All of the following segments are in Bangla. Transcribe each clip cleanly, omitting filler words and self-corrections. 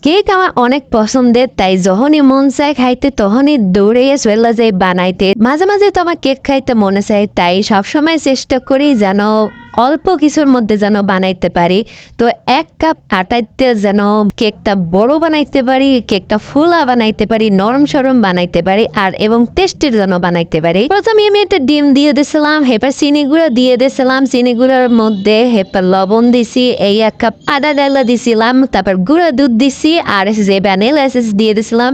কেক আমার অনেক পছন্দের, তাই যখনই মন চায় খাইতে তখনই দৌড়ে চলে যাই বানাইতে। মাঝে মাঝে তো আমার কেক খাইতে মনে চায়, তাই সবসময় চেষ্টা করি যেন অল্প কিছুর মধ্যে যেন বানাইতে পারি। তো 1 কাপ আটাইতে যেন কেকটা বড় বানাইতে পারি, কেকটা ফুলা বানাইতে পারি, নরম সরম বানাইতে পারি, আর এবং টেস্টির যেন বানাইতে পারি। প্রথমে আমি একটা ডিম দিয়ে দিয়েছিলাম, হেপার চিনি গুঁড়ো দিয়ে দিয়েছিলাম, চিনি গুঁড়োর মধ্যে হেপার লবণ দিছি, এই 1 কাপ আদা ডালা দিছিলাম, তারপর গুঁড়ো দুধ দিছি, আর যে ভ্যানিলা এসেন্স দিয়ে দিছিলাম,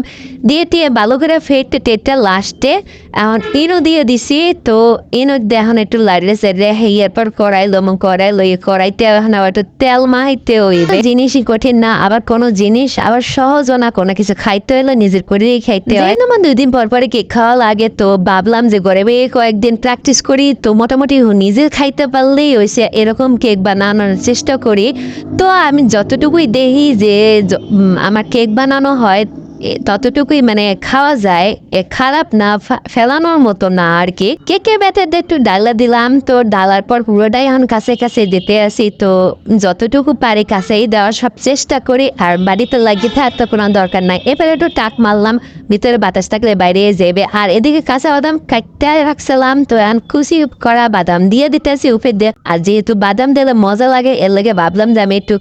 দিয়ে ভালো করে ফেটে টেটে লাস্টে এখন ইনো দিয়ে দিছি। তো ইনো এখন একটু লাড়লে সেরে এরপর কড়াই লইয়ে কড়াইতে এখন আবার একটু তেল মাহাইতে হইবে। জিনিসই কঠিন না, আবার কোনো জিনিস আবার সহজ না, কোনো কিছু খাইতে হলে নিজের করেই খাইতে হয়। আমার 2 দিন পর পরে কেক খাওয়া লাগে, তো ভাবলাম যে ঘরে কয়েকদিন প্র্যাকটিস করি, তো মোটামুটি নিজে খাইতে পারলেই হয়েছে এরকম কেক বানানোর চেষ্টা করি। তো আমি যতটুকুই দেখি যে আমার কেক বানানো হয় ততটুকুই মানে খাওয়া যায়, খারাপ না, ফেলানোর মতো না আর কি। কেকের ব্যাটারটা একটু ডালা দিলাম, তো ডালার পর পুরোটাই এখন কাছে কাছে দিতে আসি। তো যতটুকু পারি কাছেই দেওয়ার সব চেষ্টা করি, আর বাড়িতে লাগিয়ে থাকতে কোনো দরকার নাই। এবারে একটু টাক মারলাম, ভিতরে বাতাস থাকলে বাইরে যাবে। আর এদিকে কাঁচা বাদাম কাটতে রাখছিলাম, তো এখন কুচি করা বাদাম দিয়ে দিতেছি উপরে দিয়ে। আর যেহেতু বাদাম দিলে মজা লাগে, এর লাগে ভাবলাম যে আমি একটু,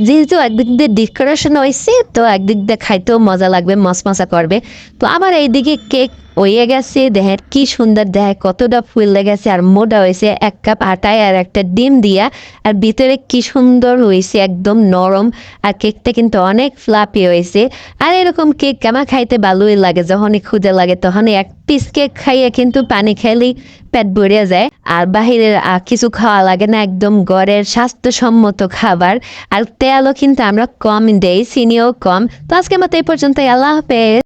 যেহেতু একদিক দিয়ে ডেকোরেশন হয়েছে, তো একদিক দিয়ে খাইতেও মজা লাগবে, মশমশা করবে। তো আমার এইদিকে কেক হয়ে গেছে, দেহের কি সুন্দর, দেহে কতটা ফুলে গেছে আর মোটা হয়েছে 1 কাপ আটায় আর একটা ডিম দিয়া। আর ভিতরে কি সুন্দর হয়েছে, একদম নরম। আর কেকটা কিন্তু অনেক ফ্লাপি হয়েছে। আর এরকম কেক আমার খাইতে ভালোই লাগে, যখনই ক্ষুদে লাগে তখনই 1 পিস কেক খাইয়ে কিন্তু পানি খেলেই পেট ভরে যায়। আর বাহিরের কিছু খাওয়া লাগে না, একদম ঘরের স্বাস্থ্যসম্মত খাবার। আর তেলও কিন্তু আমরা কম দেই, চিনিও কম। তো আজকের মতো এই পর্যন্ত, আল্লাহ হাফেজ।